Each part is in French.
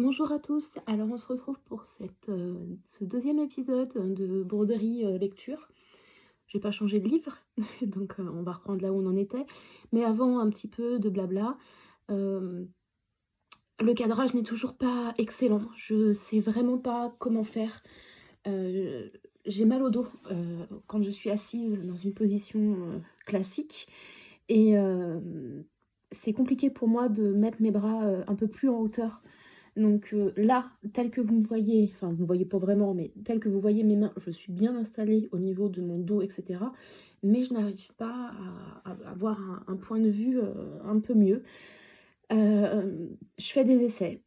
Bonjour à tous, alors on se retrouve pour ce deuxième épisode de broderie lecture. J'ai pas changé de livre, donc on va reprendre là où on en était. Mais avant, un petit peu de blabla. Euh, le cadrage n'est toujours pas excellent, je sais vraiment pas comment faire. Euh, j'ai mal au dos quand je suis assise dans une position classique. Et c'est compliqué pour moi de mettre mes bras un peu plus en hauteur. Donc là, tel que vous me voyez, enfin vous ne me voyez pas vraiment, mais tel que vous voyez mes mains, je suis bien installée au niveau de mon dos, etc. Mais je n'arrive pas à avoir un point de vue un peu mieux. Je fais des essais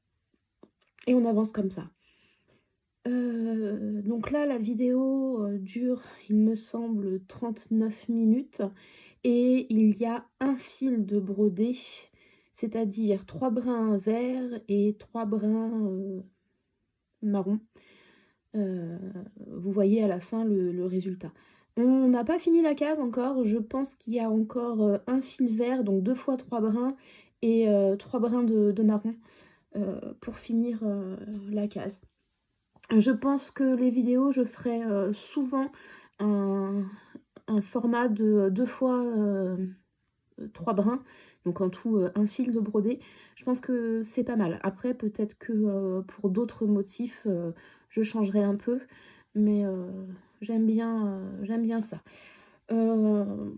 et on avance comme ça. Donc là, la vidéo dure, il me semble, 39 minutes et il y a un fil de brodé, c'est-à-dire 3 brins verts et 3 brins marron. Euh, vous voyez à la fin le résultat. On n'a pas fini la case encore, je pense qu'il y a encore un fil vert, donc 2 fois 3 brins et 3 brins de marron pour finir la case. Je pense que les vidéos, je ferai souvent un, un format de 2 fois 3 brins, donc en tout un fil de brodé. Je pense que c'est pas mal. Après, peut-être que pour d'autres motifs, je changerai un peu, mais j'aime bien ça. Euh,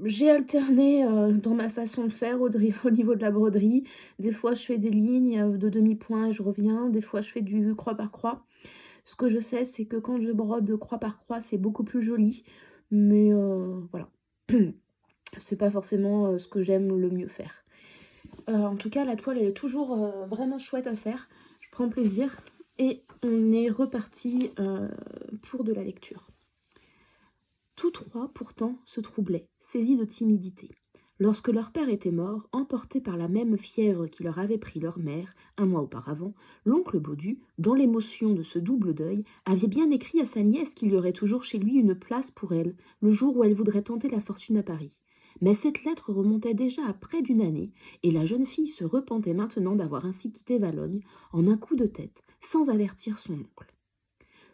j'ai alterné dans ma façon de faire au niveau de la broderie. Des fois, je fais des lignes de demi-point et je reviens. Des fois, je fais du croix par croix. Ce que je sais, c'est que quand je brode croix par croix, c'est beaucoup plus joli. Mais voilà. C'est pas forcément ce que j'aime le mieux faire. En tout cas, la toile, elle est toujours vraiment chouette à faire. Je prends plaisir. Et on est reparti pour de la lecture. Tous trois, pourtant, se troublaient, saisis de timidité. Lorsque leur père était mort, emporté par la même fièvre qui leur avait pris leur mère, un mois auparavant, l'oncle Baudu, dans l'émotion de ce double deuil, avait bien écrit à sa nièce qu'il y aurait toujours chez lui une place pour elle, le jour où elle voudrait tenter la fortune à Paris. Mais cette lettre remontait déjà à près d'une année, et la jeune fille se repentait maintenant d'avoir ainsi quitté Valognes, en un coup de tête, sans avertir son oncle.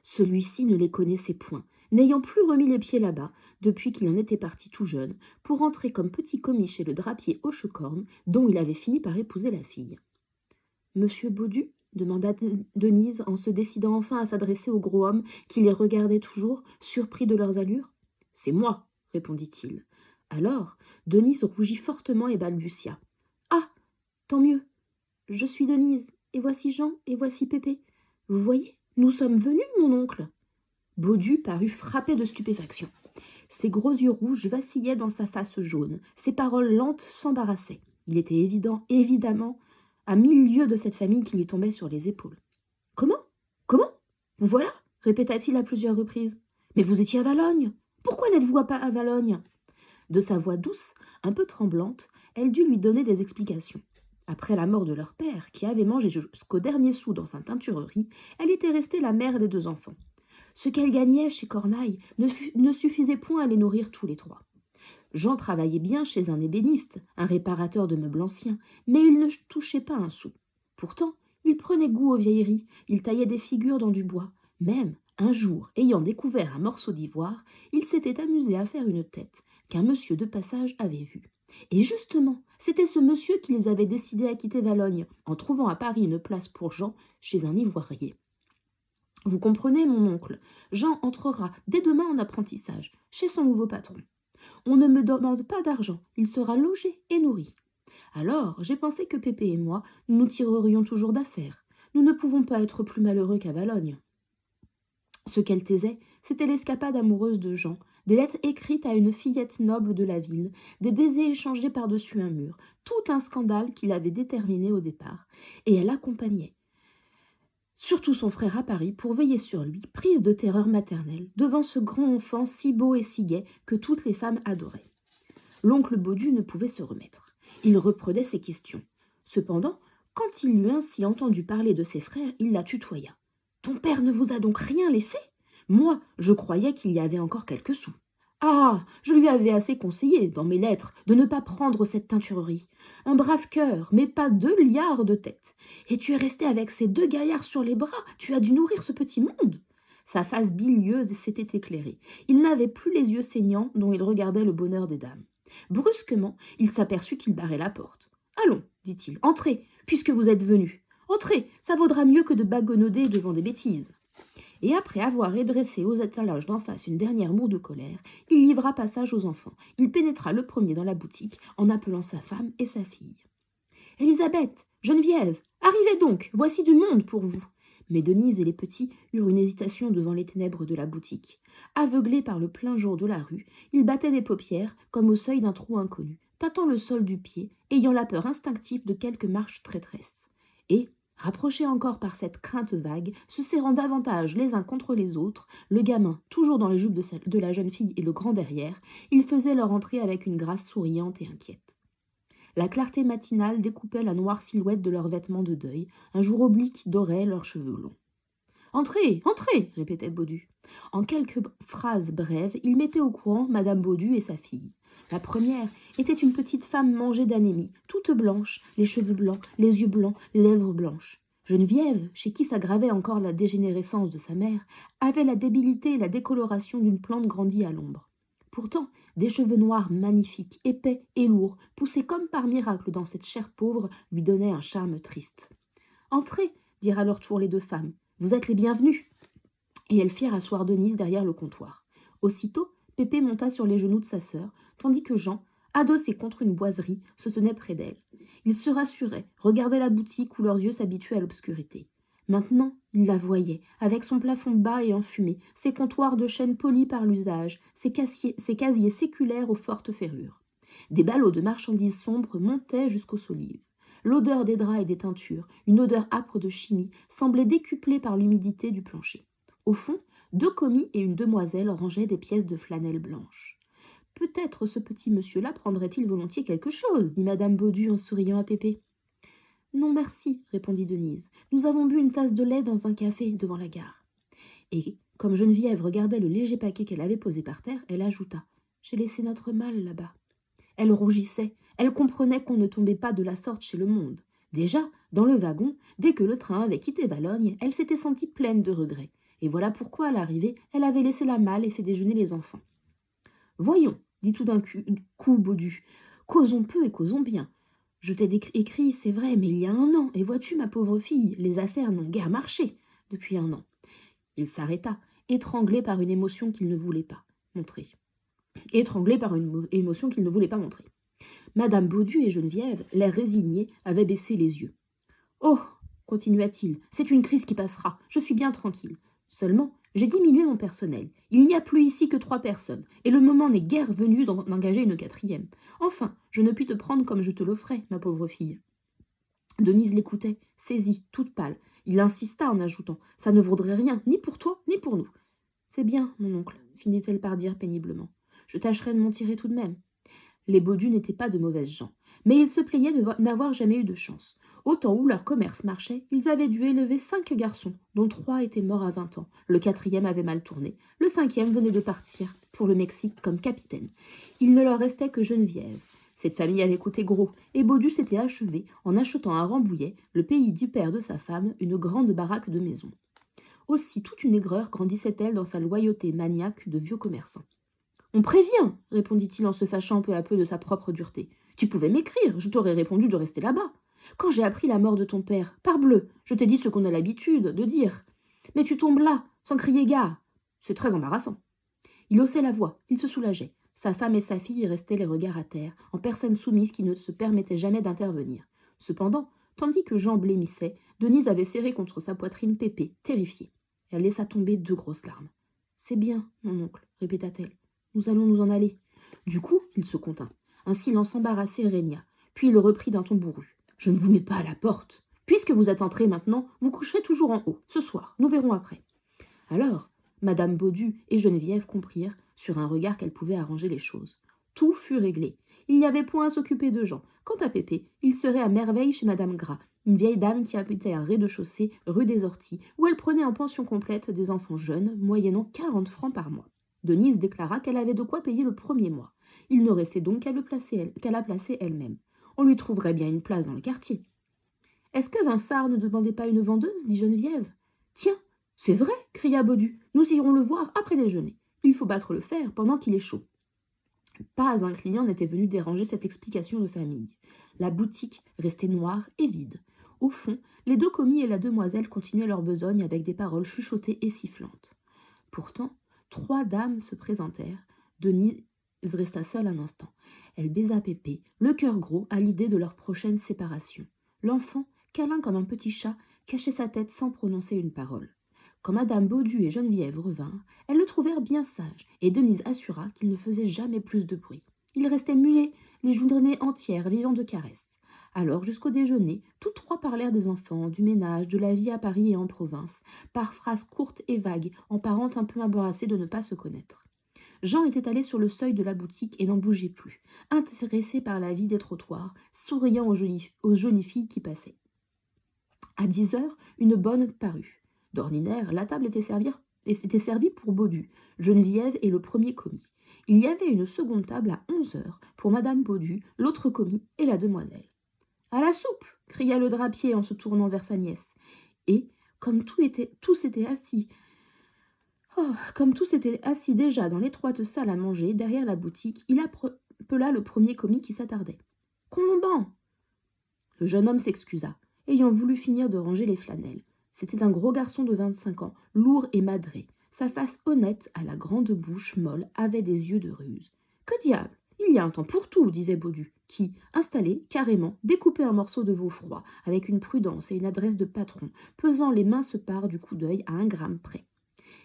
Celui-ci ne les connaissait point, n'ayant plus remis les pieds là-bas, depuis qu'il en était parti tout jeune, pour entrer comme petit commis chez le drapier Hochecorne, dont il avait fini par épouser la fille. « Monsieur Baudu ?» demanda Denise, en se décidant enfin à s'adresser au gros homme qui les regardait toujours, surpris de leurs allures. « C'est moi, » répondit-il. Alors, Denise rougit fortement et balbutia. « Ah, tant mieux. Je suis Denise, et voici Jean, et voici Pépé. Vous voyez, nous sommes venus, mon oncle. » Baudu parut frappé de stupéfaction. Ses gros yeux rouges vacillaient dans sa face jaune. Ses paroles lentes s'embarrassaient. Il était évidemment, à 1000 lieues de cette famille qui lui tombait sur les épaules. « Comment ? Comment ? Vous voilà ?» répéta-t-il à plusieurs reprises. « Mais vous étiez à Valognes. Pourquoi n'êtes-vous pas à Valognes ?» De sa voix douce, un peu tremblante, elle dut lui donner des explications. Après la mort de leur père, qui avait mangé jusqu'au dernier sou dans sa teinturerie, elle était restée la mère des 2 enfants. Ce qu'elle gagnait chez Cornaille ne suffisait point à les nourrir tous les 3. Jean travaillait bien chez un ébéniste, un réparateur de meubles anciens, mais il ne touchait pas un sou. Pourtant, il prenait goût aux vieilleries, il taillait des figures dans du bois. Même, un jour, ayant découvert un morceau d'ivoire, il s'était amusé à faire une tête qu'un monsieur de passage avait vue. Et justement, c'était ce monsieur qui les avait décidés à quitter Valognes, en trouvant à Paris une place pour Jean chez un ivoirier. Vous comprenez, mon oncle, Jean entrera dès demain en apprentissage, chez son nouveau patron. On ne me demande pas d'argent, il sera logé et nourri. Alors, j'ai pensé que Pépé et moi, nous nous tirerions toujours d'affaires. Nous ne pouvons pas être plus malheureux qu'à Valognes. Ce qu'elle taisait, c'était l'escapade amoureuse de Jean, des lettres écrites à une fillette noble de la ville, des baisers échangés par-dessus un mur, tout un scandale qui l'avait déterminé au départ, et elle accompagnait surtout son frère à Paris pour veiller sur lui, prise de terreur maternelle, devant ce grand enfant si beau et si gai que toutes les femmes adoraient. L'oncle Baudu ne pouvait se remettre. Il reprenait ses questions. Cependant, quand il eut ainsi entendu parler de ses frères, il la tutoya. « Ton père ne vous a donc rien laissé ? Moi, je croyais qu'il y avait encore quelques sous. » Ah, je lui avais assez conseillé, dans mes lettres, de ne pas prendre cette teinturerie. Un brave cœur, mais pas 2 liards de tête. Et tu es resté avec ces 2 gaillards sur les bras, tu as dû nourrir ce petit monde. Sa face bilieuse s'était éclairée. Il n'avait plus les yeux saignants dont il regardait le bonheur des dames. Brusquement, il s'aperçut qu'il barrait la porte. Allons, dit-il, entrez, puisque vous êtes venus. Entrez, ça vaudra mieux que de bagonauder devant des bêtises. Et après avoir redressé aux étalages d'en face une dernière moue de colère, il livra passage aux enfants. Il pénétra le premier dans la boutique en appelant sa femme et sa fille. Élisabeth, Geneviève, arrivez donc, voici du monde pour vous. Mais Denise et les petits eurent une hésitation devant les ténèbres de la boutique. Aveuglés par le plein jour de la rue, ils battaient des paupières comme au seuil d'un trou inconnu, tâtant le sol du pied, ayant la peur instinctive de quelque marche traîtresse. Et, rapprochés encore par cette crainte vague, se serrant davantage les uns contre les autres, le gamin, toujours dans les jupes de la jeune fille et le grand derrière, ils faisaient leur entrée avec une grâce souriante et inquiète. La clarté matinale découpait la noire silhouette de leurs vêtements de deuil, un jour oblique dorait leurs cheveux longs. « Entrez, entrez !» répétait Baudu. En quelques phrases brèves, il mettait au courant Madame Baudu et sa fille. La première était une petite femme mangée d'anémie, toute blanche, les cheveux blancs, les yeux blancs, les lèvres blanches. Geneviève, chez qui s'aggravait encore la dégénérescence de sa mère, avait la débilité et la décoloration d'une plante grandie à l'ombre. Pourtant, des cheveux noirs magnifiques, épais et lourds, poussés comme par miracle dans cette chair pauvre, lui donnaient un charme triste. « Entrez !» dirent à leur tour les 2 femmes. « Vous êtes les bienvenus !» Et elles firent asseoir Denise derrière le comptoir. Aussitôt, Pépé monta sur les genoux de sa sœur, tandis que Jean, adossé contre une boiserie, se tenait près d'elle. Ils se rassuraient, regardaient la boutique où leurs yeux s'habituaient à l'obscurité. Maintenant, ils la voyaient, avec son plafond bas et enfumé, ses comptoirs de chêne polis par l'usage, ses casiers séculaires aux fortes ferrures. Des ballots de marchandises sombres montaient jusqu'aux solives. L'odeur des draps et des teintures, une odeur âpre de chimie, semblait décuplée par l'humidité du plancher. Au fond, 2 commis et une demoiselle rangeaient des pièces de flanelle blanche. « Peut-être ce petit monsieur-là prendrait-il volontiers quelque chose » dit Madame Baudu en souriant à Pépé. « Non, merci, » répondit Denise. « Nous avons bu une tasse de lait dans un café devant la gare. » Et, comme Geneviève regardait le léger paquet qu'elle avait posé par terre, elle ajouta « J'ai laissé notre mal là-bas. » Elle rougissait, elle comprenait qu'on ne tombait pas de la sorte chez le monde. Déjà, dans le wagon, dès que le train avait quitté Valognes, elle s'était sentie pleine de regrets. Et voilà pourquoi, à l'arrivée, elle avait laissé la malle et fait déjeuner les enfants. « Voyons, » dit tout d'un coup Baudu, « causons peu et causons bien. Je t'ai écrit, c'est vrai, mais il y a 1 an, et vois-tu, ma pauvre fille, les affaires n'ont guère marché depuis 1 an. » Il s'arrêta, étranglé par une émotion qu'il ne voulait pas montrer. Madame Baudu et Geneviève, l'air résigné, avaient baissé les yeux. « Oh !» continua-t-il, « c'est une crise qui passera, je suis bien tranquille. Seulement, j'ai diminué mon personnel. Il n'y a plus ici que 3 personnes, et le moment n'est guère venu d'engager une 4e. Enfin, je ne puis te prendre comme je te l'offrais, ma pauvre fille. » Denise l'écoutait, saisie, toute pâle. Il insista en ajoutant « Ça ne vaudrait rien, ni pour toi, ni pour nous. »« C'est bien, mon oncle, » finit-elle par dire péniblement. « Je tâcherai de m'en tirer tout de même. » Les Baudu n'étaient pas de mauvaises gens, mais ils se plaignaient de n'avoir jamais eu de chance. Au temps où leur commerce marchait, ils avaient dû élever 5 garçons, dont 3 étaient morts à 20 ans. Le 4e avait mal tourné. Le 5e venait de partir pour le Mexique comme capitaine. Il ne leur restait que Geneviève. Cette famille avait coûté gros, et Baudu s'était achevé en achetant à Rambouillet, le pays du père de sa femme, une grande baraque de maison. Aussi toute une aigreur grandissait-elle dans sa loyauté maniaque de vieux commerçant. « On prévient !» répondit-il en se fâchant peu à peu de sa propre dureté. « Tu pouvais m'écrire, je t'aurais répondu de rester là-bas. Quand j'ai appris la mort de ton père, parbleu, je t'ai dit ce qu'on a l'habitude de dire. Mais tu tombes là, sans crier gare. C'est très embarrassant. » Il haussait la voix, il se soulageait. Sa femme et sa fille restaient les regards à terre, en personnes soumises qui ne se permettaient jamais d'intervenir. Cependant, tandis que Jean blêmissait, Denise avait serré contre sa poitrine Pépé, terrifiée. Elle laissa tomber 2 grosses larmes. « C'est bien, mon oncle, » répéta-t-elle. « Nous allons nous en aller. » Du coup, il se contint. Un silence embarrassé régna. Puis il reprit d'un ton bourru. « Je ne vous mets pas à la porte. Puisque vous êtes entrés maintenant, vous coucherez toujours en haut. Ce soir, nous verrons après. » Alors, Madame Baudu et Geneviève comprirent, sur un regard, qu'elle pouvait arranger les choses. Tout fut réglé. Il n'y avait point à s'occuper de Jean. Quant à Pépé, il serait à merveille chez Madame Gras, une vieille dame qui habitait un rez-de-chaussée, rue des Orties, où elle prenait en pension complète des enfants jeunes, moyennant 40 francs par mois. Denise déclara qu'elle avait de quoi payer le premier mois. Il ne restait donc qu'à la placer elle-même. On lui trouverait bien une place dans le quartier. Est-ce que Vinsart ne demandait pas une vendeuse dit Geneviève. Tiens, c'est vrai, cria Baudu. Nous irons le voir après déjeuner. Il faut battre le fer pendant qu'il est chaud. Pas un client n'était venu déranger cette explication de famille. La boutique restait noire et vide. Au fond, les deux commis et la demoiselle continuaient leur besogne avec des paroles chuchotées et sifflantes. Pourtant, 3 dames se présentèrent. Denise resta seule un instant. Elle baisa Pépé, le cœur gros à l'idée de leur prochaine séparation. L'enfant, câlin comme un petit chat, cachait sa tête sans prononcer une parole. Quand Madame Baudu et Geneviève revinrent, elles le trouvèrent bien sage, et Denise assura qu'il ne faisait jamais plus de bruit. Il restait muet les journées entières, vivant de caresses. Alors, jusqu'au déjeuner, toutes 3 parlèrent des enfants, du ménage, de la vie à Paris et en province, par phrases courtes et vagues, en parentes un peu embarrassées de ne pas se connaître. Jean était allé sur le seuil de la boutique et n'en bougeait plus, intéressé par la vie des trottoirs, souriant aux jolies filles qui passaient. À 10 heures, une bonne parut. D'ordinaire, la table était servie pour Baudu, Geneviève et le premier commis. Il y avait une seconde table à 11 heures pour Madame Baudu, l'autre commis et la demoiselle. « À la soupe !» cria le drapier en se tournant vers sa nièce. Et, comme tous étaient assis déjà dans l'étroite salle à manger, derrière la boutique, il appela le premier commis qui s'attardait. « Colomban !» Le jeune homme s'excusa, ayant voulu finir de ranger les flanelles. C'était un gros garçon de 25 ans, lourd et madré. Sa face honnête, à la grande bouche molle, avait des yeux de ruse. « Que diable! Il y a un temps pour tout, disait Baudu, qui, installé, carrément, découpait un morceau de veau froid, avec une prudence et une adresse de patron, pesant les minces parts du coup d'œil à 1 gramme près.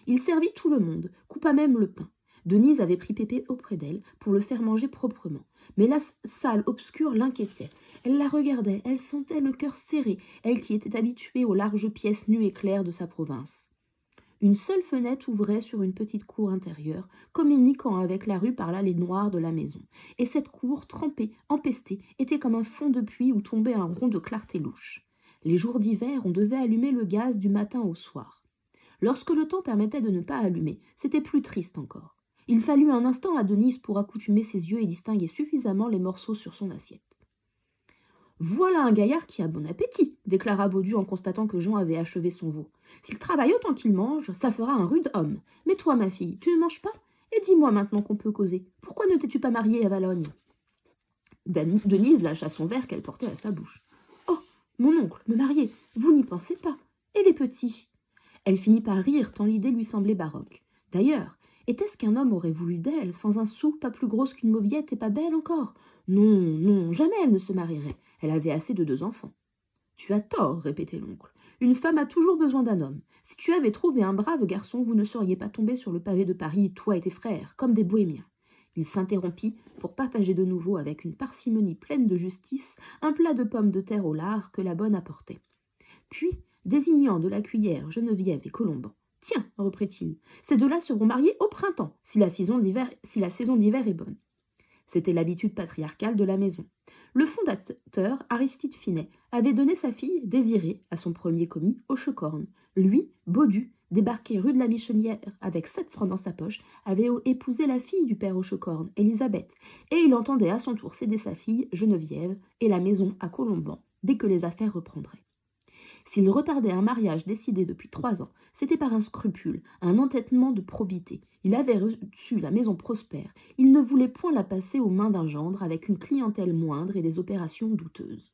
Il servit tout le monde, coupa même le pain. Denise avait pris Pépé auprès d'elle pour le faire manger proprement. Mais la salle obscure l'inquiétait. Elle la regardait, elle sentait le cœur serré, elle qui était habituée aux larges pièces nues et claires de sa province. Une seule fenêtre ouvrait sur une petite cour intérieure, communiquant avec la rue par l'allée noire de la maison. Et cette cour, trempée, empestée, était comme un fond de puits où tombait un rond de clarté louche. Les jours d'hiver, on devait allumer le gaz du matin au soir. Lorsque le temps permettait de ne pas allumer, c'était plus triste encore. Il fallut un instant à Denise pour accoutumer ses yeux et distinguer suffisamment les morceaux sur son assiette. « Voilà un gaillard qui a bon appétit, déclara Baudu en constatant que Jean avait achevé son veau. S'il travaille autant qu'il mange, ça fera un rude homme. Mais toi, ma fille, tu ne manges pas? Et dis-moi maintenant qu'on peut causer, pourquoi ne t'es-tu pas mariée à Valogne ?» Denise lâcha son verre qu'elle portait à sa bouche. « Oh, mon oncle, me marier, vous n'y pensez pas. Et les petits ?» Elle finit par rire tant l'idée lui semblait baroque. D'ailleurs, était-ce qu'un homme aurait voulu d'elle, sans un sou, pas plus grosse qu'une mauviette et pas belle encore? Non, non, jamais elle ne se marierait. Elle avait assez de 2 enfants. Tu as tort, répétait l'oncle. Une femme a toujours besoin d'un homme. Si tu avais trouvé un brave garçon, vous ne seriez pas tombés sur le pavé de Paris, toi et tes frères, comme des bohémiens. Il s'interrompit pour partager de nouveau avec une parcimonie pleine de justice un plat de pommes de terre au lard que la bonne apportait. Puis, désignant de la cuillère Geneviève et Colomban, « Tiens, reprit-il, ces 2-là seront mariés au printemps, si la saison d'hiver est bonne. » C'était l'habitude patriarcale de la maison. Le fondateur, Aristide Finet, avait donné sa fille, Désirée, à son premier commis, Hochecorne. Lui, Baudu, débarqué rue de la Michonnière avec 7 francs dans sa poche, avait épousé la fille du père Hochecorne, Élisabeth, et il entendait à son tour céder sa fille, Geneviève, et la maison à Colomban, dès que les affaires reprendraient. S'il retardait un mariage décidé depuis 3 ans, c'était par un scrupule, un entêtement de probité. Il avait reçu la maison prospère. Il ne voulait point la passer aux mains d'un gendre avec une clientèle moindre et des opérations douteuses.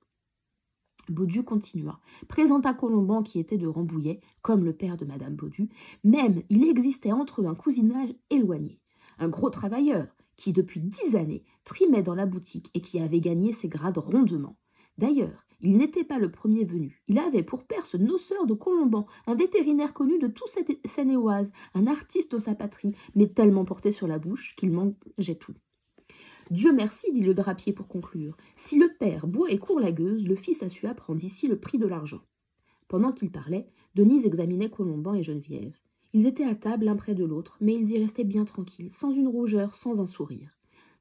Baudu continua, présenta Colomban qui était de Rambouillet, comme le père de Madame Baudu. Même, il existait entre eux un cousinage éloigné. Un gros travailleur qui, depuis 10 années, trimait dans la boutique et qui avait gagné ses grades rondement. D'ailleurs, il n'était pas le premier venu. Il avait pour père ce noceur de Colomban, un vétérinaire connu de toute cette Seine-et-Oise, un artiste de sa patrie, mais tellement porté sur la bouche qu'il mangeait tout. Dieu merci, dit le drapier pour conclure. Si le père boit et court la gueuse, le fils a su apprendre ici le prix de l'argent. Pendant qu'il parlait, Denise examinait Colomban et Geneviève. Ils étaient à table l'un près de l'autre, mais ils y restaient bien tranquilles, sans une rougeur, sans un sourire.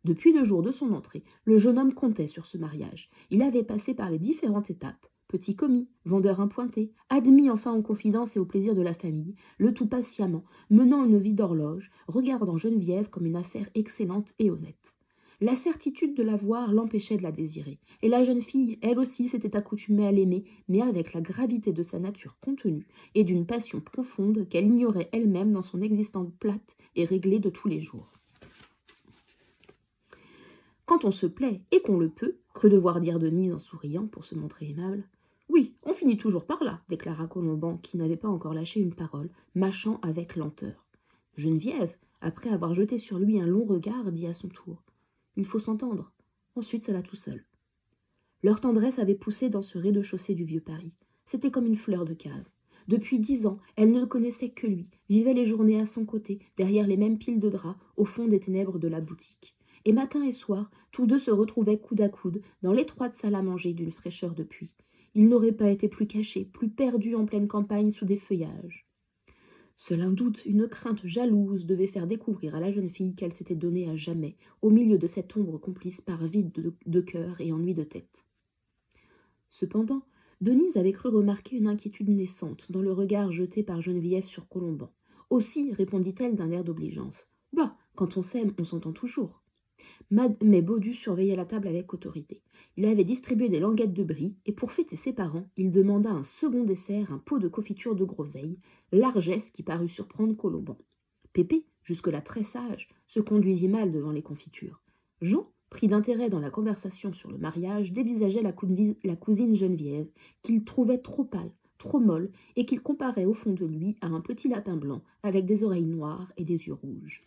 Depuis le jour de son entrée, le jeune homme comptait sur ce mariage. Il avait passé par les différentes étapes. petit commis, vendeur appointé, admis enfin aux confidences et aux plaisirs de la famille, le tout patiemment, menant une vie d'horloge, regardant Geneviève comme une affaire excellente et honnête. La certitude de la voir l'empêchait de la désirer, et la jeune fille, elle aussi, s'était accoutumée à l'aimer, mais avec la gravité de sa nature contenue et d'une passion profonde qu'elle ignorait elle-même dans son existence plate et réglée de tous les jours. Quand on se plaît et qu'on le peut, crut devoir dire Denise en souriant pour se montrer aimable. Oui, on finit toujours par là, déclara Colomban, qui n'avait pas encore lâché une parole, mâchant avec lenteur. Geneviève, après avoir jeté sur lui un long regard, dit à son tour. Il faut s'entendre. Ensuite, ça va tout seul. Leur tendresse avait poussé dans ce rez-de-chaussée du vieux Paris. C'était comme une fleur de cave. Depuis 10 ans, elle ne connaissait que lui, vivait les journées à son côté, derrière les mêmes piles de draps, au fond des ténèbres de la boutique. Et matin et soir, tous deux se retrouvaient coude à coude, dans l'étroite salle à manger d'une fraîcheur de pluie. Ils n'auraient pas été plus cachés, plus perdus en pleine campagne sous des feuillages. Seul un doute, une crainte jalouse devait faire découvrir à la jeune fille qu'elle s'était donnée à jamais, au milieu de cette ombre complice par vide de cœur et ennui de tête. Cependant, Denise avait cru remarquer une inquiétude naissante dans le regard jeté par Geneviève sur Colomban. Aussi, répondit-elle d'un air d'obligeance. Bah, quand on s'aime, on s'entend toujours. Mais Baudu surveillait la table avec autorité. Il avait distribué des languettes de brie, et pour fêter ses parents, il demanda un second dessert, un pot de confiture de groseille, largesse qui parut surprendre Colomban. Pépé, jusque-là très sage, se conduisit mal devant les confitures. Jean, pris d'intérêt dans la conversation sur le mariage, dévisageait la cousine Geneviève, qu'il trouvait trop pâle, trop molle, et qu'il comparait au fond de lui à un petit lapin blanc, avec des oreilles noires et des yeux rouges.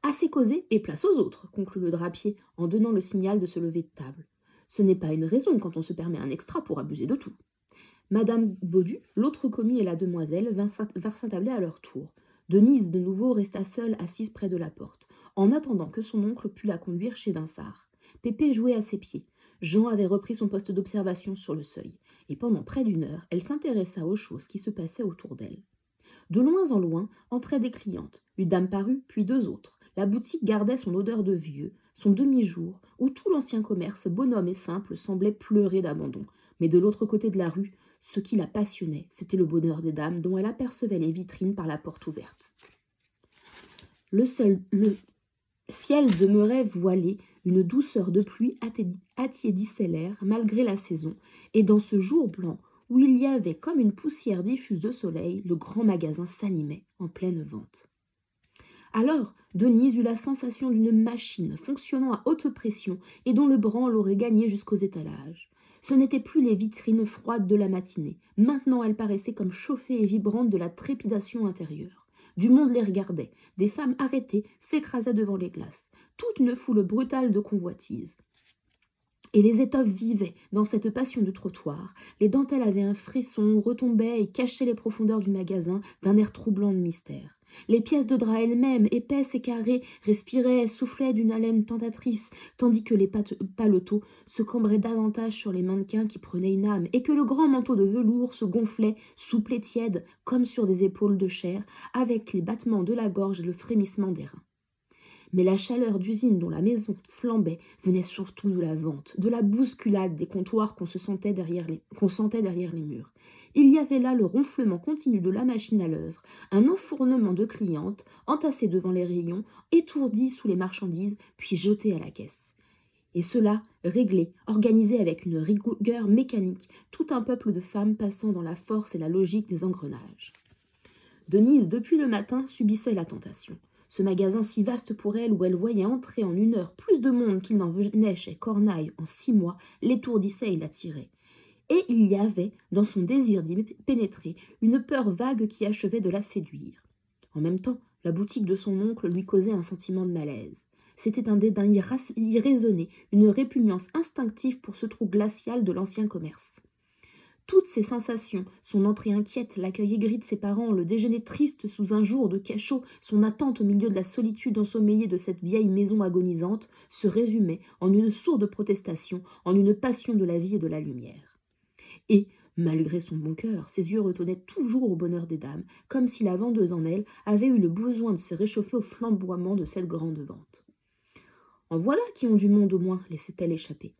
Assez causé et place aux autres, conclut le drapier en donnant le signal de se lever de table. Ce n'est pas une raison quand on se permet un extra pour abuser de tout. Madame Baudu, l'autre commis et la demoiselle vinrent s'attabler à leur tour. Denise, de nouveau, resta seule assise près de la porte, en attendant que son oncle pût la conduire chez Vinçart. Pépé jouait à ses pieds. Jean avait repris son poste d'observation sur le seuil, et pendant près d'une heure, elle s'intéressa aux choses qui se passaient autour d'elle. De loin en loin entraient des clientes. Une dame parut, puis deux autres. La boutique gardait son odeur de vieux, son demi-jour, où tout l'ancien commerce, bonhomme et simple, semblait pleurer d'abandon. Mais de l'autre côté de la rue, ce qui la passionnait, c'était le bonheur des dames dont elle apercevait les vitrines par la porte ouverte. Le ciel demeurait voilé, une douceur de pluie attiédissait l'air, malgré la saison, et dans ce jour blanc, où il y avait comme une poussière diffuse de soleil, le grand magasin s'animait en pleine vente. Alors, Denise eut la sensation d'une machine fonctionnant à haute pression et dont le branle aurait gagné jusqu'aux étalages. Ce n'étaient plus les vitrines froides de la matinée. Maintenant, elles paraissaient comme chauffées et vibrantes de la trépidation intérieure. Du monde les regardait. Des femmes arrêtées s'écrasaient devant les glaces. Toute une foule brutale de convoitises. Et les étoffes vivaient dans cette passion du trottoir. Les dentelles avaient un frisson, retombaient et cachaient les profondeurs du magasin d'un air troublant de mystère. Les pièces de drap elles-mêmes, épaisses et carrées, respiraient, soufflaient d'une haleine tentatrice, tandis que les paletots se cambraient davantage sur les mannequins qui prenaient une âme, et que le grand manteau de velours se gonflait, souple et tiède, comme sur des épaules de chair, avec les battements de la gorge et le frémissement des reins. Mais la chaleur d'usine dont la maison flambait venait surtout de la vente, de la bousculade des comptoirs qu'on sentait derrière les murs. Il y avait là le ronflement continu de la machine à l'œuvre, un enfournement de clientes, entassées devant les rayons, étourdies sous les marchandises, puis jetées à la caisse. Et cela, réglé, organisé avec une rigueur mécanique, tout un peuple de femmes passant dans la force et la logique des engrenages. Denise, depuis le matin, subissait la tentation. Ce magasin si vaste pour elle, où elle voyait entrer en une heure plus de monde qu'il n'en venait chez Cornaille en 6 mois, l'étourdissait et l'attirait. Et il y avait, dans son désir d'y pénétrer, une peur vague qui achevait de la séduire. En même temps, la boutique de son oncle lui causait un sentiment de malaise. C'était un dédain irraisonné, une répugnance instinctive pour ce trou glacial de l'ancien commerce. Toutes ces sensations, son entrée inquiète, l'accueil aigri de ses parents, le déjeuner triste sous un jour de cachot, son attente au milieu de la solitude ensommeillée de cette vieille maison agonisante, se résumaient en une sourde protestation, en une passion de la vie et de la lumière. Et, malgré son bon cœur, ses yeux retenaient toujours au bonheur des dames, comme si la vendeuse en elle avait eu le besoin de se réchauffer au flamboiement de cette grande vente. En voilà qui ont du monde au moins, laissait-elle échapper.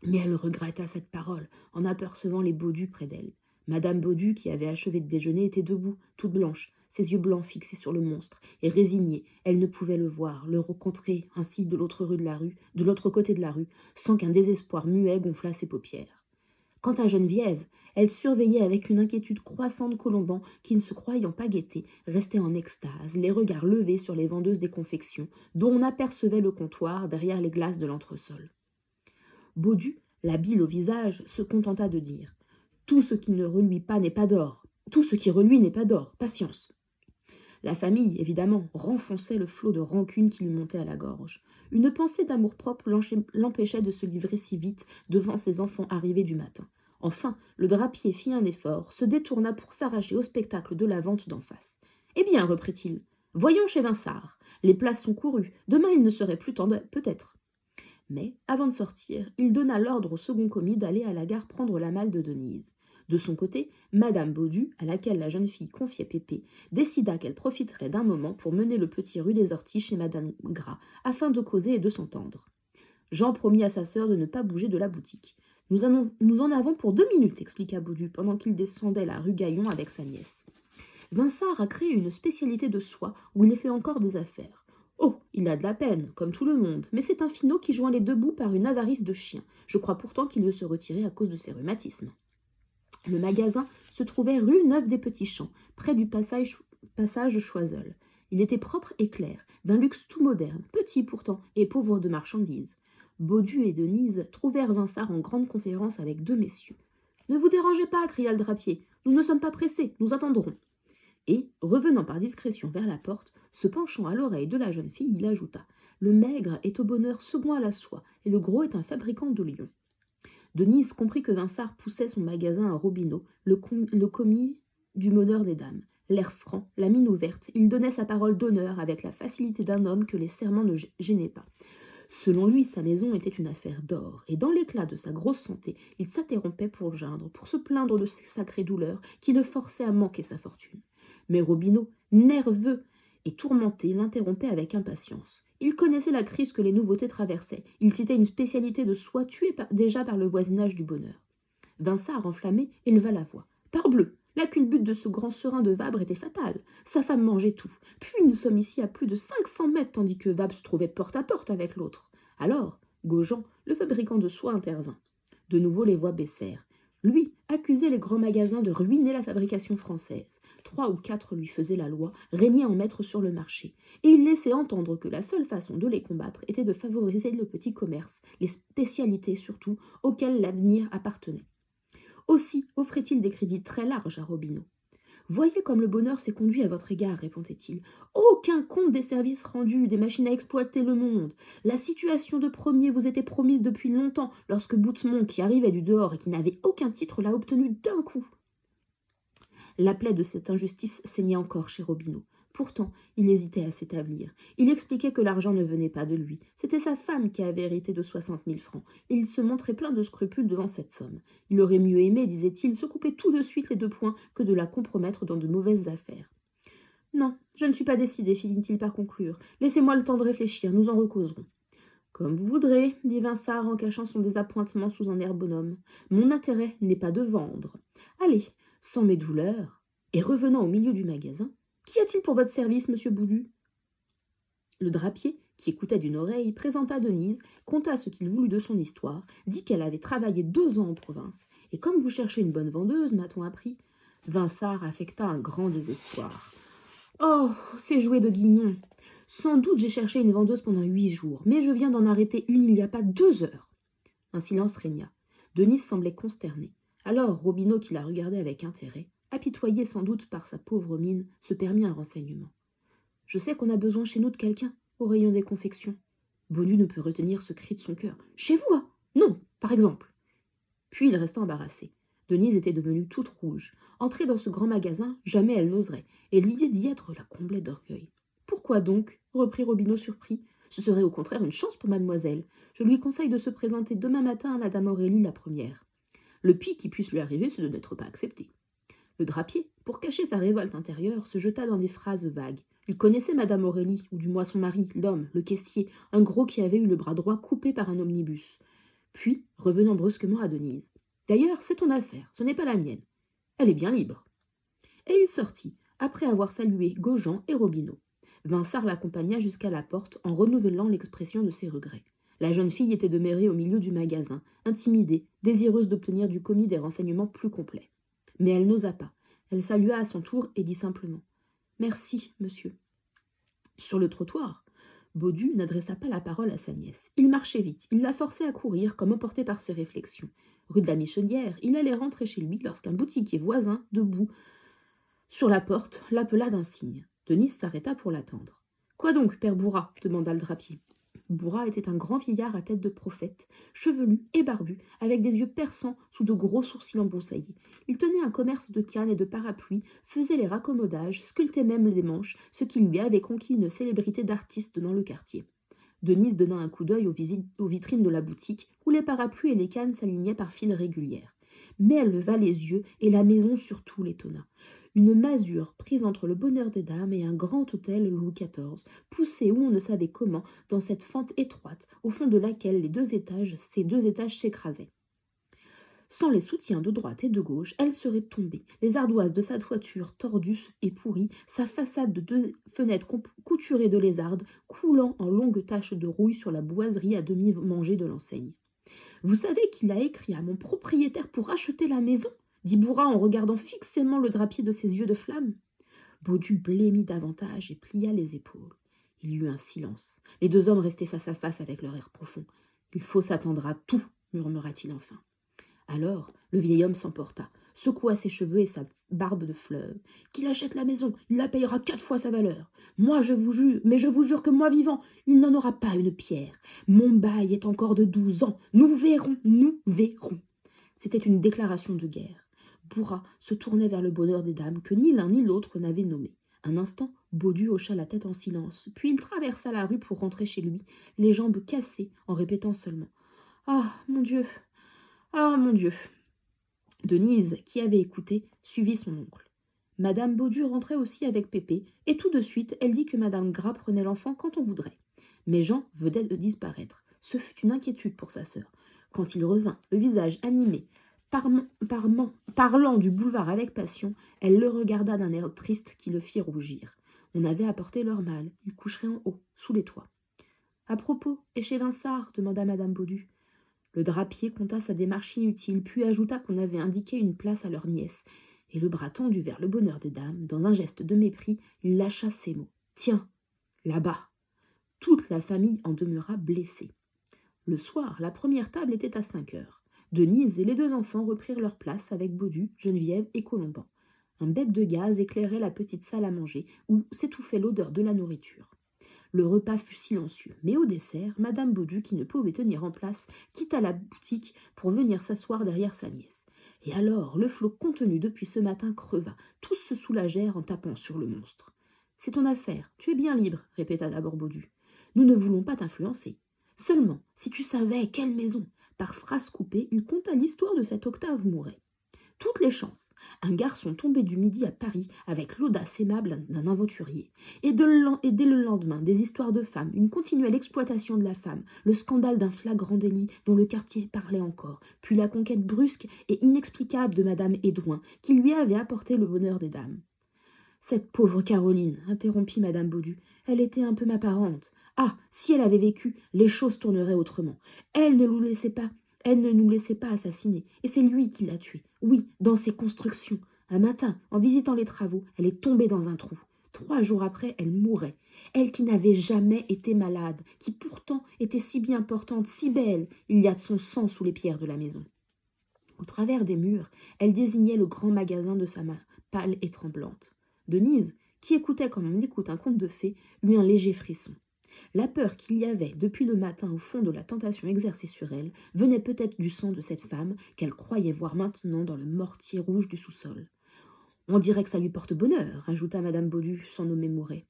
Mais elle regretta cette parole en apercevant les Baudu près d'elle. Madame Baudu, qui avait achevé de déjeuner, était debout, toute blanche, ses yeux blancs fixés sur le monstre, et résignée, elle ne pouvait le voir, le rencontrer ainsi de l'autre côté de la rue, sans qu'un désespoir muet gonflât ses paupières. Quant à Geneviève, elle surveillait avec une inquiétude croissante Colomban, qui, ne se croyant pas guetté, restait en extase, les regards levés sur les vendeuses des confections, dont on apercevait le comptoir derrière les glaces de l'entresol. Baudu, la bile au visage, se contenta de dire « Tout ce qui ne reluit pas n'est pas d'or. Tout ce qui reluit n'est pas d'or. Patience. » La famille, évidemment, renfonçait le flot de rancune qui lui montait à la gorge. Une pensée d'amour-propre l'empêchait de se livrer si vite devant ses enfants arrivés du matin. Enfin, le drapier fit un effort, se détourna pour s'arracher au spectacle de la vente d'en face. « Eh bien, reprit-il, voyons chez Vinsart. Les places sont courues. Demain, il ne serait plus temps peut-être. » Mais, avant de sortir, il donna l'ordre au second commis d'aller à la gare prendre la malle de Denise. De son côté, Madame Baudu, à laquelle la jeune fille confiait Pépé, décida qu'elle profiterait d'un moment pour mener le petit rue des Orties chez Madame Gras, afin de causer et de s'entendre. Jean promit à sa sœur de ne pas bouger de la boutique. Nous en avons pour 2 minutes, expliqua Baudu, pendant qu'il descendait la rue Gaillon avec sa nièce. Vinsart a créé une spécialité de soie où il fait encore des affaires. Oh, il a de la peine, comme tout le monde, mais c'est un finaud qui joint les deux bouts par une avarice de chien. Je crois pourtant qu'il veut se retirer à cause de ses rhumatismes. Le magasin se trouvait rue Neuve-des-Petits-Champs, près du passage Choiseul. Il était propre et clair, d'un luxe tout moderne, petit pourtant et pauvre de marchandises. Baudu et Denise trouvèrent Vinsart en grande conférence avec 2 messieurs. « Ne vous dérangez pas, cria le drapier, nous ne sommes pas pressés, nous attendrons. » Et, revenant par discrétion vers la porte, se penchant à l'oreille de la jeune fille, il ajouta « Le maigre est au bonheur second à la soie, et le gros est un fabricant de lions. » Denise comprit que Vinsart poussait son magasin à Robineau, le commis du meneur des dames. L'air franc, la mine ouverte, il donnait sa parole d'honneur avec la facilité d'un homme que les serments ne gênaient pas. Selon lui, sa maison était une affaire d'or, et dans l'éclat de sa grosse santé, il s'interrompait pour geindre, pour se plaindre de ses sacrées douleurs qui le forçaient à manquer sa fortune. Mais Robineau, nerveux et tourmenté, l'interrompait avec impatience. Il connaissait la crise que les nouveautés traversaient. Il citait une spécialité de soie tuée déjà par le voisinage du bonheur. Vinsart, enflammé, éleva la voix. « Parbleu, la culbute de ce grand serin de Vabre était fatale. Sa femme mangeait tout. Puis nous sommes ici à plus de 500 mètres, tandis que Vabre se trouvait porte à porte avec l'autre. » Alors, Gaujean, le fabricant de soie, intervint. De nouveau, les voix baissèrent. Lui accusait les grands magasins de ruiner la fabrication française. 3 ou 4 lui faisaient la loi, régnaient en maître sur le marché. Et il laissait entendre que la seule façon de les combattre était de favoriser le petit commerce, les spécialités surtout, auxquelles l'avenir appartenait. Aussi offrait-il des crédits très larges à Robineau. « Voyez comme le bonheur s'est conduit à votre égard, répondait-il. Aucun compte des services rendus, des machines à exploiter le monde. La situation de premier vous était promise depuis longtemps, lorsque Boutemont, qui arrivait du dehors et qui n'avait aucun titre, l'a obtenu d'un coup. » La plaie de cette injustice saignait encore chez Robineau. Pourtant, il hésitait à s'établir. Il expliquait que l'argent ne venait pas de lui. C'était sa femme qui avait hérité de 60 000 francs, et il se montrait plein de scrupules devant cette somme. Il aurait mieux aimé, disait-il, se couper tout de suite les 2 poings que de la compromettre dans de mauvaises affaires. « Non, je ne suis pas décidé, finit-il par conclure. Laissez-moi le temps de réfléchir, nous en recauserons. »« Comme vous voudrez, dit Vinsart en cachant son désappointement sous un air bonhomme. Mon intérêt n'est pas de vendre. Allez, sans mes douleurs. » Et revenant au milieu du magasin, « Qu'y a-t-il pour votre service, monsieur Baudu ?» Le drapier, qui écoutait d'une oreille, présenta Denise, conta ce qu'il voulut de son histoire, dit qu'elle avait travaillé 2 ans en province. « Et comme vous cherchez une bonne vendeuse, m'a-t-on appris ?» Vinsart affecta un grand désespoir. « Oh, c'est joué de guignon. Sans doute j'ai cherché une vendeuse pendant 8 jours, mais je viens d'en arrêter une il n'y a pas 2 heures. » Un silence régna. Denise semblait consternée. Alors Robineau, qui la regardait avec intérêt, apitoyé sans doute par sa pauvre mine, se permit un renseignement. « Je sais qu'on a besoin chez nous de quelqu'un, au rayon des confections. » Baudu ne put retenir ce cri de son cœur. « Chez vous, hein? Non, par exemple. » Puis il resta embarrassé. Denise était devenue toute rouge. Entrer dans ce grand magasin, jamais elle n'oserait, et l'idée d'y être la comblait d'orgueil. « Pourquoi donc ?» reprit Robineau surpris. « Ce serait au contraire une chance pour mademoiselle. Je lui conseille de se présenter demain matin à madame Aurélie la première. Le pis qui puisse lui arriver, c'est de n'être pas accepté. » Le drapier, pour cacher sa révolte intérieure, se jeta dans des phrases vagues. Il connaissait madame Aurélie, ou du moins son mari, l'homme, le caissier, un gros qui avait eu le bras droit coupé par un omnibus. puis revenant brusquement à Denise. « D'ailleurs, c'est ton affaire, ce n'est pas la mienne. Elle est bien libre. » Et il sortit, après avoir salué Gaujean et Robineau. Vinsart l'accompagna jusqu'à la porte en renouvelant l'expression de ses regrets. La jeune fille était demeurée au milieu du magasin, intimidée, désireuse d'obtenir du commis des renseignements plus complets. Mais elle n'osa pas. Elle salua à son tour et dit simplement « Merci, monsieur. » Sur le trottoir, Baudu n'adressa pas la parole à sa nièce. Il marchait vite, il la forçait à courir comme emporté par ses réflexions. Rue de la Michonnière, il allait rentrer chez lui lorsqu'un boutiquier voisin, debout sur la porte, l'appela d'un signe. Denise s'arrêta pour l'attendre. « Quoi donc, père Bourrat » demanda le drapier. Bourrat était un grand vieillard à tête de prophète, chevelu et barbu, avec des yeux perçants sous de gros sourcils embroussaillés. Il tenait un commerce de cannes et de parapluies, faisait les raccommodages, sculptait même les manches, ce qui lui avait conquis une célébrité d'artiste dans le quartier. Denise donna un coup d'œil aux vitrines de la boutique, où les parapluies et les cannes s'alignaient par files régulières. Mais elle leva les yeux, et la maison surtout l'étonna. Une masure prise entre le Bonheur des Dames et un grand hôtel Louis XIV, poussé où on ne savait comment, dans cette fente étroite, au fond de laquelle ces deux étages s'écrasaient. Sans les soutiens de droite et de gauche, elle serait tombée, les ardoises de sa toiture tordues et pourries, sa façade de 2 fenêtres couturées de lézardes, coulant en longues taches de rouille sur la boiserie à demi mangée de l'enseigne. « Vous savez qu'il a écrit à mon propriétaire pour acheter la maison ?» dit Bourrat en regardant fixement le drapier de ses yeux de flamme. Baudu blêmit davantage et plia les épaules. Il y eut un silence. Les deux hommes restaient face à face avec leur air profond. « Il faut s'attendre à tout, » murmura-t-il enfin. Alors, le vieil homme s'emporta, secoua ses cheveux et sa barbe de fleuve. « Qu'il achète la maison, il la payera 4 fois sa valeur. Moi, je vous jure que moi vivant, il n'en aura pas une pierre. Mon bail est encore de 12 ans. Nous verrons, nous verrons. » C'était une déclaration de guerre. Bourrat se tournait vers le Bonheur des Dames que ni l'un ni l'autre n'avait nommé. Un instant, Baudu hocha la tête en silence, puis il traversa la rue pour rentrer chez lui, les jambes cassées, en répétant seulement « Ah, mon Dieu ! Ah, mon Dieu !» Denise, qui avait écouté, suivit son oncle. Madame Baudu rentrait aussi avec Pépé, et tout de suite, elle dit que Madame Gras prenait l'enfant quand on voudrait. Mais Jean venait de disparaître. Ce fut une inquiétude pour sa sœur. Quand il revint, le visage animé, parlant du boulevard avec passion, elle le regarda d'un air triste qui le fit rougir. On avait apporté leur mal, ils coucheraient en haut, sous les toits. « À propos, et chez Vinsart ?» demanda Madame Baudu. Le drapier conta sa démarche inutile, puis ajouta qu'on avait indiqué une place à leur nièce, et le bras tendu vers le Bonheur des Dames, dans un geste de mépris, il lâcha ces mots. « Tiens, là-bas !» Toute la famille en demeura blessée. Le soir, la première table était à 5 heures. Denise et les 2 enfants reprirent leur place avec Baudu, Geneviève et Colomban. Un bec de gaz éclairait la petite salle à manger, où s'étouffait l'odeur de la nourriture. Le repas fut silencieux, mais au dessert, Madame Baudu, qui ne pouvait tenir en place, quitta la boutique pour venir s'asseoir derrière sa nièce. Et alors, le flot contenu depuis ce matin creva. Tous se soulagèrent en tapant sur le monstre. « C'est ton affaire, tu es bien libre, » répéta d'abord Baudu. « Nous ne voulons pas t'influencer. Seulement, si tu savais quelle maison !» Par phrases coupées, il conta l'histoire de cette Octave Mouret. Toutes les chances. Un garçon tombé du midi à Paris avec l'audace aimable d'un aventurier. Et dès le lendemain, des histoires de femmes, une continuelle exploitation de la femme, le scandale d'un flagrant délit dont le quartier parlait encore, puis la conquête brusque et inexplicable de Madame Édouin, qui lui avait apporté le Bonheur des Dames. « Cette pauvre Caroline, » interrompit Madame Baudu, « elle était un peu ma parente. Ah, si elle avait vécu, les choses tourneraient autrement. Elle ne nous laissait pas assassiner, et c'est lui qui l'a tuée. Oui, dans ses constructions. Un matin, en visitant les travaux, elle est tombée dans un trou. 3 jours après, elle mourait. Elle qui n'avait jamais été malade, qui pourtant était si bien portante, si belle, il y a de son sang sous les pierres de la maison. » Au travers des murs, elle désignait le grand magasin de sa main, pâle et tremblante. Denise, qui écoutait comme on écoute un conte de fées, eut un léger frisson. La peur qu'il y avait depuis le matin au fond de la tentation exercée sur elle venait peut-être du sang de cette femme qu'elle croyait voir maintenant dans le mortier rouge du sous-sol. « On dirait que ça lui porte bonheur », ajouta Madame Baudu, sans nommer Mouret.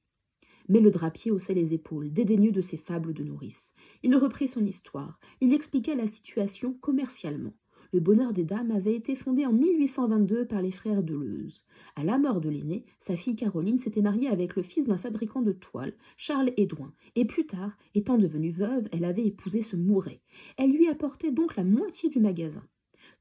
Mais le drapier haussait les épaules, dédaigneux de ses fables de nourrice. Il reprit son histoire. Il expliquait la situation commercialement. Le Bonheur des Dames avait été fondé en 1822 par les frères Deleuze. À la mort de l'aîné, sa fille Caroline s'était mariée avec le fils d'un fabricant de toiles, Charles Édouin, et plus tard, étant devenue veuve, elle avait épousé ce Mouret. Elle lui apportait donc la moitié du magasin.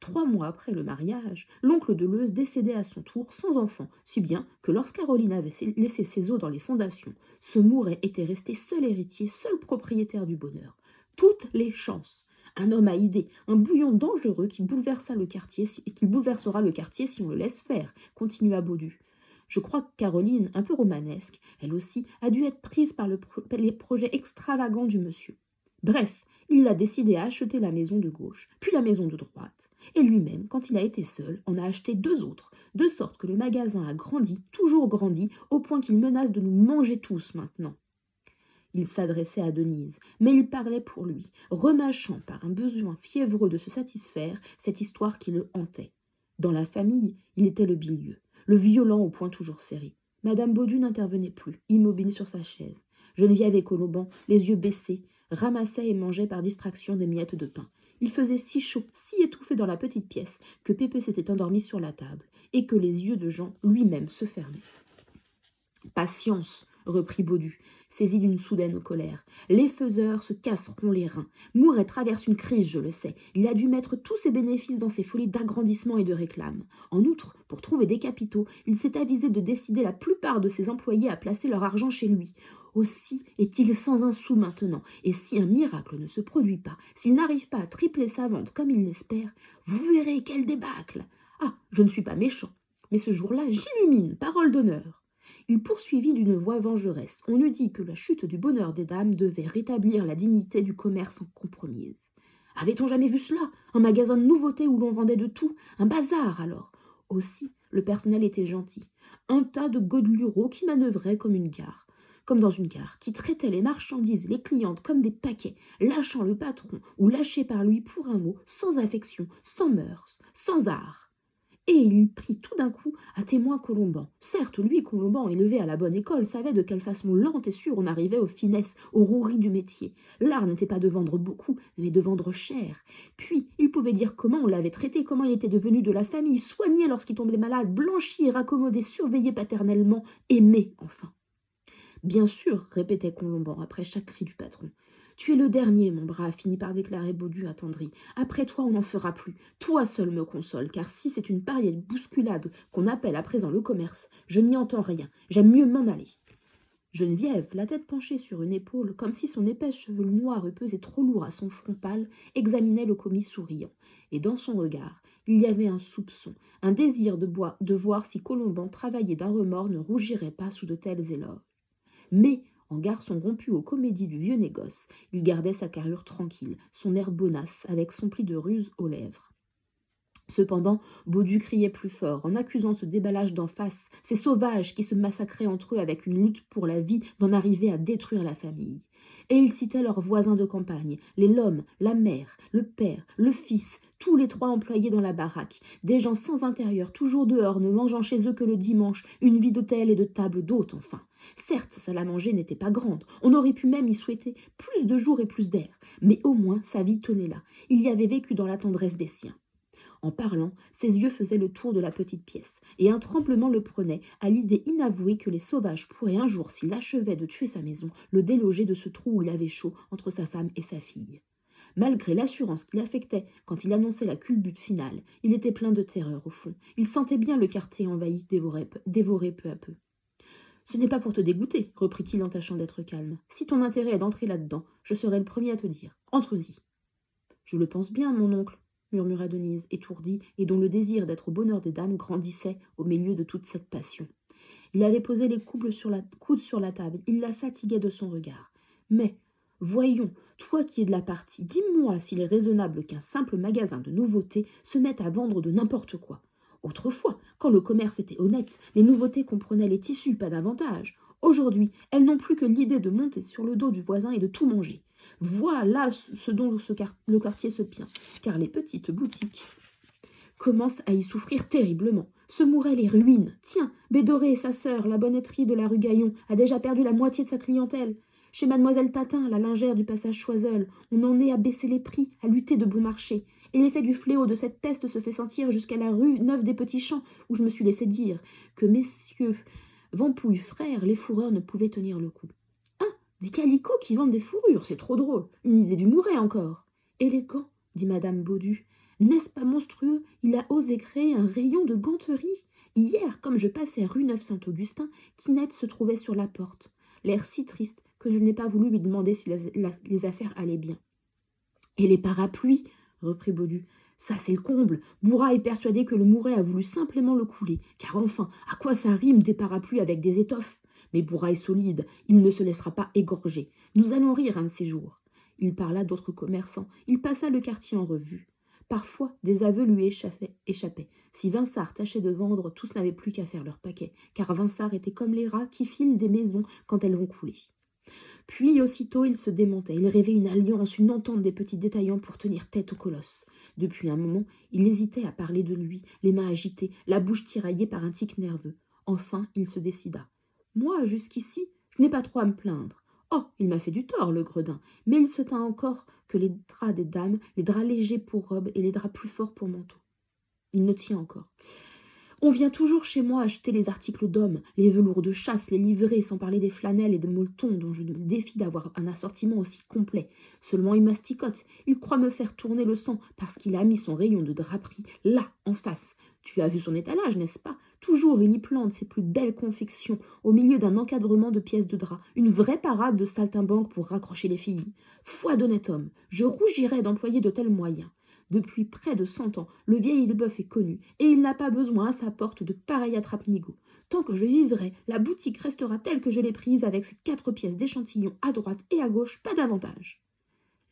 3 mois après le mariage, l'oncle Deleuze décédait à son tour sans enfant, si bien que lorsque Caroline avait laissé ses os dans les fondations, ce Mouret était resté seul héritier, seul propriétaire du bonheur. Toutes les chances. Un homme à idées, un bouillon dangereux qui bouleversera le quartier si on le laisse faire, continua Baudu. Je crois que Caroline, un peu romanesque, elle aussi, a dû être prise par les projets extravagants du monsieur. Bref, il a décidé à acheter la maison de gauche, puis la maison de droite. Et lui-même, quand il a été seul, en a acheté 2 autres, de sorte que le magasin a grandi, toujours grandi, au point qu'il menace de nous manger tous maintenant. Il s'adressait à Denise, mais il parlait pour lui, remâchant par un besoin fiévreux de se satisfaire cette histoire qui le hantait. Dans la famille, il était le bilieux, le violent au poing toujours serré. Madame Baudu n'intervenait plus, immobile sur sa chaise. Geneviève et Colomban, les yeux baissés, ramassaient et mangeaient par distraction des miettes de pain. Il faisait si chaud, si étouffé dans la petite pièce, que Pépé s'était endormi sur la table, et que les yeux de Jean lui-même se fermaient. « Patience, reprit Baudu, saisi d'une soudaine colère. Les faiseurs se casseront les reins. Mouret traverse une crise, je le sais. Il a dû mettre tous ses bénéfices dans ses folies d'agrandissement et de réclame. En outre, pour trouver des capitaux, il s'est avisé de décider la plupart de ses employés à placer leur argent chez lui. Aussi est-il sans un sou maintenant, et si un miracle ne se produit pas, s'il n'arrive pas à tripler sa vente comme il l'espère, vous verrez quel débâcle. Ah, je ne suis pas méchant, mais ce jour-là, j'illumine, parole d'honneur. Il poursuivit d'une voix vengeresse. On eût dit que la chute du Bonheur des Dames devait rétablir la dignité du commerce en compromise. Avait-on jamais vu cela? Un magasin de nouveautés où l'on vendait de tout? Un bazar, alors? Aussi, le personnel était gentil. Un tas de godelureaux qui manœuvraient comme dans une gare, qui traitaient les marchandises, les clientes comme des paquets, lâchant le patron ou lâché par lui pour un mot, sans affection, sans mœurs, sans art. Et il prit tout d'un coup à témoin Colomban. Certes, lui, Colomban, élevé à la bonne école, savait de quelle façon lente et sûre on arrivait aux finesses, aux roueries du métier. L'art n'était pas de vendre beaucoup, mais de vendre cher. Puis, il pouvait dire comment on l'avait traité, comment il était devenu de la famille, soigné lorsqu'il tombait malade, blanchi et raccommodé, surveillé paternellement, aimé, enfin. Bien sûr, répétait Colomban après chaque cri du patron. Tu es le dernier, mon brave, finit par déclarer Baudu attendri. Après toi, on n'en fera plus. Toi seul me console, car si c'est une pareille bousculade qu'on appelle à présent le commerce, je n'y entends rien. J'aime mieux m'en aller. Geneviève, la tête penchée sur une épaule, comme si son épaisse chevelure noire eût pesé trop lourd à son front pâle, examinait le commis souriant. Et dans son regard, il y avait un soupçon, un désir de voir si Colomban, travaillé d'un remords, ne rougirait pas sous de tels éloges. Mais, en garçon rompu aux comédies du vieux négoce, il gardait sa carrure tranquille, son air bonasse, avec son pli de ruse aux lèvres. Cependant, Baudu criait plus fort, en accusant ce déballage d'en face, ces sauvages qui se massacraient entre eux avec une lutte pour la vie d'en arriver à détruire la famille. Et il citait leurs voisins de campagne, les l'homme, la mère, le père, le fils, tous les 3 employés dans la baraque, des gens sans intérieur, toujours dehors, ne mangeant chez eux que le dimanche, une vie d'hôtel et de table d'hôte, enfin. Certes, sa salle à manger n'était pas grande, on aurait pu même y souhaiter plus de jours et plus d'air, mais au moins sa vie tenait là, il y avait vécu dans la tendresse des siens. En parlant, ses yeux faisaient le tour de la petite pièce, et un tremblement le prenait à l'idée inavouée que les sauvages pourraient un jour, s'il achevait de tuer sa maison, le déloger de ce trou où il avait chaud entre sa femme et sa fille. Malgré l'assurance qu'il affectait quand il annonçait la culbute finale, il était plein de terreur au fond. Il sentait bien le quartier envahi, dévoré peu à peu. « Ce n'est pas pour te dégoûter, reprit-il en tâchant d'être calme. Si ton intérêt est d'entrer là-dedans, je serai le premier à te dire. Entre-y. Je le pense bien, mon oncle, murmura Denise, étourdie, et dont le désir d'être au bonheur des dames grandissait au milieu de toute cette passion. Il avait posé les coudes sur la table, il la fatiguait de son regard. Mais, voyons, toi qui es de la partie, dis-moi s'il est raisonnable qu'un simple magasin de nouveautés se mette à vendre de n'importe quoi. Autrefois, quand le commerce était honnête, les nouveautés comprenaient les tissus, pas davantage. Aujourd'hui, elles n'ont plus que l'idée de monter sur le dos du voisin et de tout manger. Voilà ce dont le quartier se plaint, car les petites boutiques commencent à y souffrir terriblement. Ce Mouret les ruine. Tiens, Bédoré et sa sœur, la bonnetterie de la rue Gaillon, a déjà perdu la moitié de sa clientèle. Chez mademoiselle Tatin, la lingère du passage Choiseul, on en est à baisser les prix, à lutter de bon marché. Et l'effet du fléau de cette peste se fait sentir jusqu'à la rue Neuve des Petits Champs, où je me suis laissé dire que messieurs Vampouille frères, les fourreurs ne pouvaient tenir le coup. « Ah, des calicots qui vendent des fourrures, c'est trop drôle. Une idée du Mouret encore. »« Et les gants ?» dit madame Baudu. « N'est-ce pas monstrueux? Il a osé créer un rayon de ganterie. Hier, comme je passais rue Neuve-Saint-Augustin, Quinette se trouvait sur la porte, l'air si triste que je n'ai pas voulu lui demander si les affaires allaient bien. »« Et les parapluies ?» reprit Baudu. « Ça, c'est le comble. Bourrat est persuadé que le Mouret a voulu simplement le couler. Car enfin, à quoi ça rime des parapluies avec des étoffes? Mais Bourrat est solide. Il ne se laissera pas égorger. Nous allons rire un de ces jours. » Il parla d'autres commerçants. Il passa le quartier en revue. Parfois, des aveux lui échappaient. Si Vinsart tâchait de vendre, tous n'avaient plus qu'à faire leur paquet, car Vinsart était comme les rats qui filent des maisons quand elles vont couler. Puis, aussitôt, il se démontait. Il rêvait une alliance, une entente des petits détaillants pour tenir tête au colosse. Depuis un moment, il hésitait à parler de lui, les mains agitées, la bouche tiraillée par un tic nerveux. Enfin, il se décida. « Moi, jusqu'ici, je n'ai pas trop à me plaindre. Oh, il m'a fait du tort, le gredin, mais il se tint encore que les draps des dames, les draps légers pour robes et les draps plus forts pour manteaux. Il ne tient encore. On vient toujours chez moi acheter les articles d'hommes, les velours de chasse, les livrées, sans parler des flanelles et des molletons dont je me défie d'avoir un assortiment aussi complet. Seulement il masticote, il croit me faire tourner le sang parce qu'il a mis son rayon de draperie là, en face. Tu as vu son étalage, n'est-ce pas? Toujours il y plante ses plus belles confections au milieu d'un encadrement de pièces de drap, une vraie parade de saltimbanques pour raccrocher les filles. Foi d'honnête homme, je rougirais d'employer de tels moyens. Depuis près de 100 ans, le vieil Elbeuf est connu, et il n'a pas besoin à sa porte de pareil attrape-nigaud. Tant que je vivrai, la boutique restera telle que je l'ai prise, avec ses 4 pièces d'échantillon à droite et à gauche, pas davantage.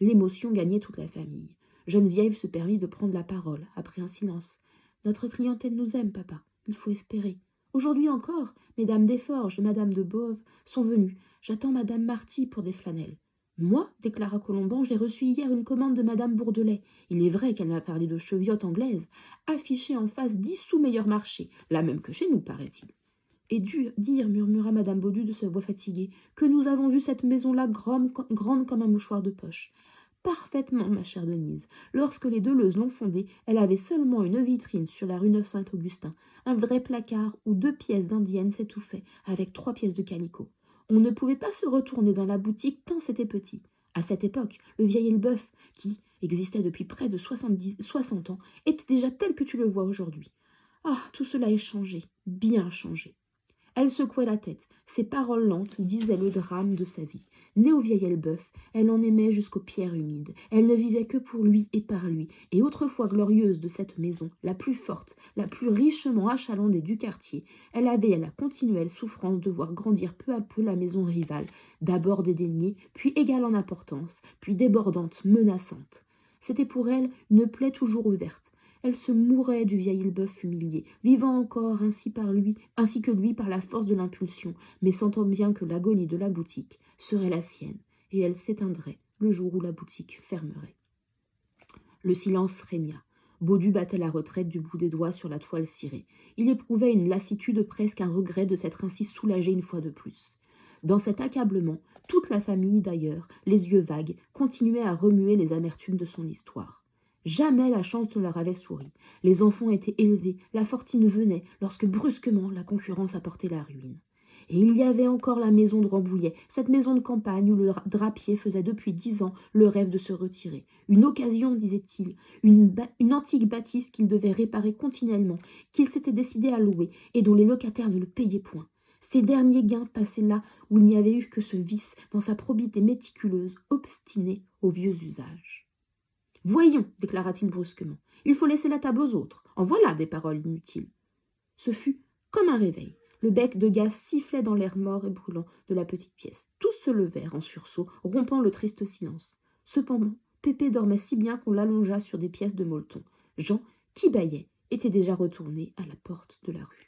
L'émotion gagnait toute la famille. Geneviève se permit de prendre la parole, après un silence. Notre clientèle nous aime, papa, il faut espérer. Aujourd'hui encore, mesdames Desforges et madame de Beauve sont venues. J'attends madame Marty pour des flanelles. Moi, déclara Colomban, j'ai reçu hier une commande de madame Bourdelais. Il est vrai qu'elle m'a parlé de cheviotes anglaises, affichées en face 10 sous meilleur marché, la même que chez nous, paraît-il. Et dû dire, murmura madame Baudu de sa voix fatiguée, que nous avons vu cette maison-là grande comme un mouchoir de poche. Parfaitement, ma chère Denise. Lorsque les Deleuze l'ont fondée, elle avait seulement une vitrine sur la rue Neuve-Saint-Augustin, un vrai placard où 2 pièces d'indienne s'étouffaient, avec 3 pièces de calicot. On ne pouvait pas se retourner dans la boutique tant c'était petit. À cette époque, le vieil Elbeuf, qui existait depuis près de 60 ans, était déjà tel que tu le vois aujourd'hui. Ah, tout cela est changé, bien changé. Elle secouait la tête. Ses paroles lentes disaient le drame de sa vie. Née au vieil Elbeuf, elle en aimait jusqu'aux pierres humides. Elle ne vivait que pour lui et par lui. Et autrefois glorieuse de cette maison, la plus forte, la plus richement achalandée du quartier, elle avait la continuelle souffrance de voir grandir peu à peu la maison rivale, d'abord dédaignée, puis égale en importance, puis débordante, menaçante. C'était pour elle une plaie toujours ouverte. Elle se mourait du vieil Elbeuf humilié, vivant encore ainsi que lui par la force de l'impulsion, mais sentant bien que l'agonie de la boutique serait la sienne, et elle s'éteindrait le jour où la boutique fermerait. Le silence régna. Baudu battait la retraite du bout des doigts sur la toile cirée. Il éprouvait une lassitude, presque un regret de s'être ainsi soulagé une fois de plus. Dans cet accablement, toute la famille, d'ailleurs, les yeux vagues, continuait à remuer les amertumes de son histoire. Jamais la chance ne leur avait souri. Les enfants étaient élevés, la fortune venait, lorsque brusquement la concurrence apportait la ruine. Et il y avait encore la maison de Rambouillet, cette maison de campagne où le drapier faisait depuis 10 ans le rêve de se retirer. Une occasion, disait-il, une antique bâtisse qu'il devait réparer continuellement, qu'il s'était décidé à louer et dont les locataires ne le payaient point. Ses derniers gains passaient là où il n'y avait eu que ce vice, dans sa probité méticuleuse, obstinée aux vieux usages. « Voyons, déclara-t-il brusquement, il faut laisser la table aux autres. En voilà des paroles inutiles. » Ce fut comme un réveil. Le bec de gaz sifflait dans l'air mort et brûlant de la petite pièce. Tous se levèrent en sursaut, rompant le triste silence. Cependant, Pépé dormait si bien qu'on l'allongea sur des pièces de molleton. Jean, qui bâillait, était déjà retourné à la porte de la rue.